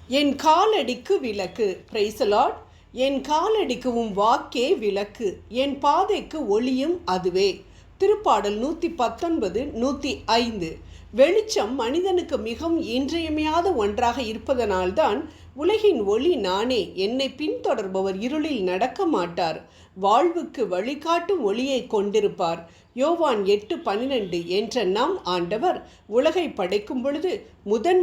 என் காலடிக்கு விளக்கு. Praise the Lord. என் காலடிக்கும் வாக்கே விளக்கு, என் பாதைக்கு ஒளியும் அதுவே. திருப்பாடல் 119 105. வெளிச்சம் மனிதனுக்கு மிகவும் இன்றியமையாத ஒன்றாக இருப்பதனால்தான் உலகின் ஒளி நானே, என்னை பின்தொடர்பவர் இருளில் நடக்க மாட்டார், வாழ்வுக்கு வழிகாட்டும் ஒளியை கொண்டிருப்பார். யோவான் 8:12 என்ற நம் ஆண்டவர் உலகை படைக்கும் பொழுது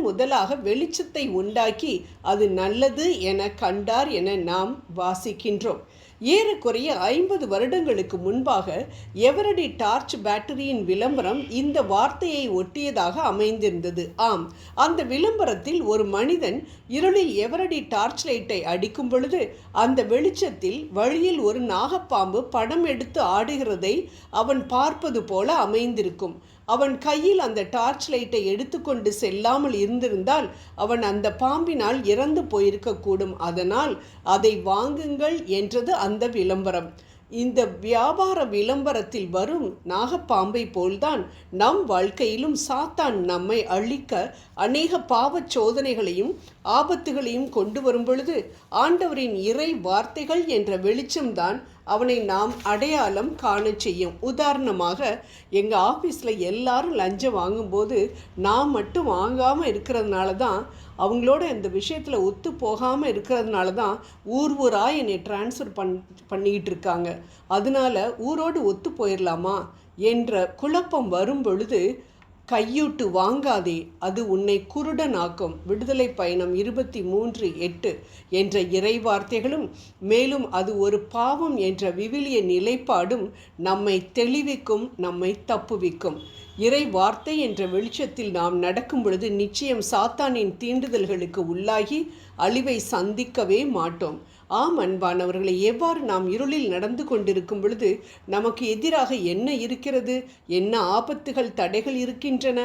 முதலாக வெளிச்சத்தை உண்டாக்கி அது நல்லது என கண்டார் என நாம் வாசிக்கின்றோம். ஏறக்குறைய 50 வருடங்களுக்கு முன்பாக எவரடி டார்ச் பேட்டரியின் விளம்பரம் இந்த வார்த்தையை ஒட்டியதாக அமைந்திருந்தது. ஆம், அந்த விளம்பரத்தில் ஒரு மனிதன் இருளில் எவரடி டார்ச் லைட்டை அடிக்கும் பொழுது அந்த வெளிச்சத்தில் வழியில் ஒரு நாகப்பாம்பு படம் எடுத்து ஆடுகிறதை அவன் பார்ப்பது போல அமைந்திருக்கும். அவன் கையில் அந்த டார்ச் லைட்டை எடுத்துக்கொண்டு செல்லாமல் இருந்திருந்தால் அவன் அந்த பாம்பினால் இறந்து போயிருக்கக்கூடும். அதனால் அதை வாங்குங்கள் என்றது அந்த விளம்பரம். இந்த வியாபார விளம்பரத்தில் வரும் நாகப்பாம்பை போல்தான் நம் வாழ்க்கையிலும் சாத்தான் நம்மை அழிக்க அநேக பாவ சோதனைகளையும் ஆபத்துகளையும் கொண்டு வரும் பொழுது ஆண்டவரின் இறை வார்த்தைகள் என்ற வெளிச்சம்தான் அவனை நாம் அடையாளம் காண செய்யும். உதாரணமாக, எங்கள் ஆஃபீஸில் எல்லாரும் லஞ்சம் வாங்கும்போது நான் மட்டும் வாங்காமல் இருக்கிறதுனால தான், அவங்களோட இந்த விஷயத்தில் ஒத்து போகாமல் இருக்கிறதுனால தான் ஊராக என்னை டிரான்ஸ்ஃபர் பண்ணிக்கிட்டு இருக்காங்க. அதனால் ஊரோடு ஒத்து போயிடலாமா என்ற குழப்பம் வரும் பொழுது கையூட்டு வாங்காதே, அது உன்னை குருடனாக்கும். விடுதலை பயணம் 23:8 என்ற இறை வார்த்தைகளும் மேலும் அது ஒரு பாவம் என்ற விவிலிய நிலைப்பாடும் நம்மை தெளிவிக்கும், நம்மை தப்புவிக்கும். இறை வார்த்தை என்ற வெளிச்சத்தில் நாம் நடக்கும் பொழுது நிச்சயம் சாத்தானின் தீண்டுதல்களுக்கு உள்ளாகி அழிவை சந்திக்கவே மாட்டோம். ஆம் அன்பானவர்களை, எவ்வாறு நாம் இருளில் நடந்து கொண்டிருக்கும் பொழுது நமக்கு எதிராக என்ன இருக்கிறது, என்ன ஆபத்துகள் தடைகள் இருக்கின்றன,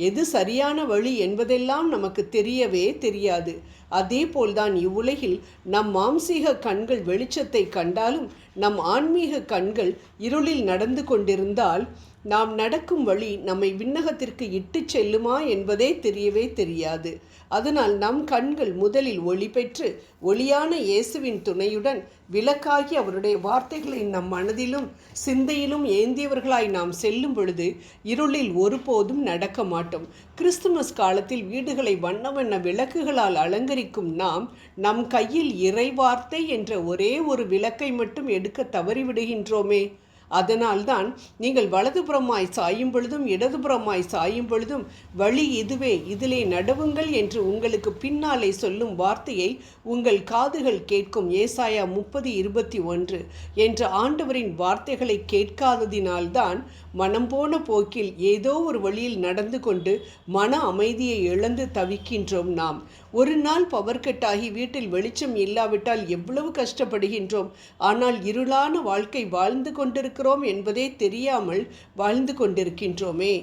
எது சரியான வழி என்பதெல்லாம் நமக்கு தெரியவே தெரியாது. அதே போல்தான் இவ்வுலகில் நம் மாம்சீக கண்கள் வெளிச்சத்தை கண்டாலும் நம் ஆன்மீக கண்கள் இருளில் நடந்து கொண்டிருந்தால் நாம் நடக்கும் வழி நம்மை விண்ணகத்திற்கு இட்டு செல்லுமா என்பதே தெரியவே தெரியாது. அதனால் நம் கண்கள் முதலில் ஒளி பெற்று ஒளியான இயேசுவின் துணையுடன் விளக்காகி அவருடைய விவார்த்தைகளை நம் மனதிலும் சிந்தையிலும் ஏந்தியவர்களாய் நாம் செல்லும் பொழுது இருளில் ஒருபோதும் நடக்க மாட்டோம். கிறிஸ்துமஸ் காலத்தில் வீடுகளை வண்ண வண்ண விளக்குகளால் அலங்கரிக்கும் நாம் நம் கையில் இறைவார்த்தை என்ற ஒரே ஒரு விளக்கை மட்டும் எடுக்க தவறிவிடுகின்றோமே. அதனால்தான் நீங்கள் வலதுபுறமாய் சாயும் பொழுதும் இடதுபுறமாய் சாயும் பொழுதும் வழி இதுவே, இதிலே நடவுங்கள் என்று உங்களுக்கு பின்னாலே சொல்லும் வார்த்தையை உங்கள் காதுகள் கேட்கும். ஏசாயா 30:21 என்ற ஆண்டவரின் வார்த்தைகளை கேட்காததினால்தான் மனம் போன போக்கில் ஏதோ ஒரு வழியில் நடந்து கொண்டு மன அமைதியை இழந்து தவிக்கின்றோம். நாம் ஒரு நாள் பவர் கட்டாகி வீட்டில் வெளிச்சம் இல்லாவிட்டால் எவ்வளவு கஷ்டப்படுகின்றோம். ஆனால் இருளான வாழ்க்கை வாழ்ந்து கொண்டிருக்கிறோம் என்பதே தெரியாமல் வாழ்ந்து கொண்டிருக்கின்றோமே.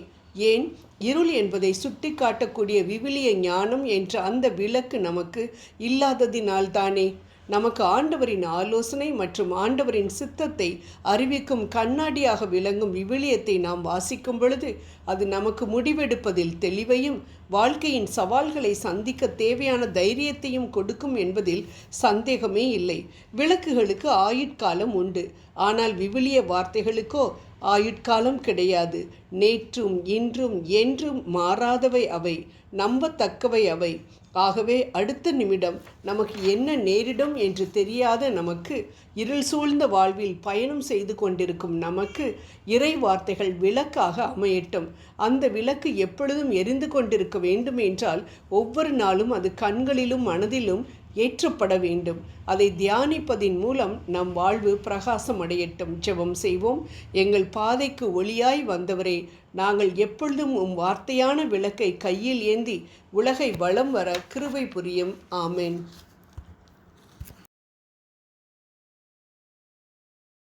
ஏன்? இருள் என்பதை சுட்டி காட்டக்கூடிய விவிலிய ஞானம் என்ற அந்த விளக்கு நமக்கு இல்லாததினால்தானே. நமக்கு ஆண்டவரின் ஆலோசனை மற்றும் ஆண்டவரின் சித்தத்தை அறிவிக்கும் கண்ணாடியாக விளங்கும் விவிலியத்தை நாம் வாசிக்கும் பொழுது அது நமக்கு முடிவெடுப்பதில் தெளிவையும் வாழ்க்கையின் சவால்களை சந்திக்க தேவையான தைரியத்தையும் கொடுக்கும் என்பதில் சந்தேகமே இல்லை. விளக்குகளுக்கு ஆயுட்காலம் உண்டு, ஆனால் விவிலிய வார்த்தைகளுக்கோ ஆயுட்காலம் கிடையாது. நேற்றும் இன்றும் என்றும் மாறாதவை அவை, நம்பத்தக்கவை அவை. ஆகவே அடுத்த நிமிடம் நமக்கு என்ன நேரிடும் என்று தெரியாத நமக்கு, இருள் சூழ்ந்த வாழ்வில் பயணம் செய்து கொண்டிருக்கும் நமக்கு இறை வார்த்தைகள் விளக்காக அமையட்டும். அந்த விளக்கு எப்பொழுதும் எரிந்து கொண்டிருக்க வேண்டும் என்றால் ஒவ்வொரு நாளும் அது கண்களிலும் மனதிலும் ஏற்றப்பட வேண்டும். அதை தியானிப்பதின் மூலம் நம் வாழ்வு பிரகாசம் அடையட்டும். ஜெபம் செய்வோம். எங்கள் பாதைக்கு ஒளியாய் வந்தவரே, நாங்கள் எப்பொழுதும் வார்த்தையான விளக்கை கையில் ஏந்தி உலகை வலம் வர கிருபை புரியும். ஆமென்.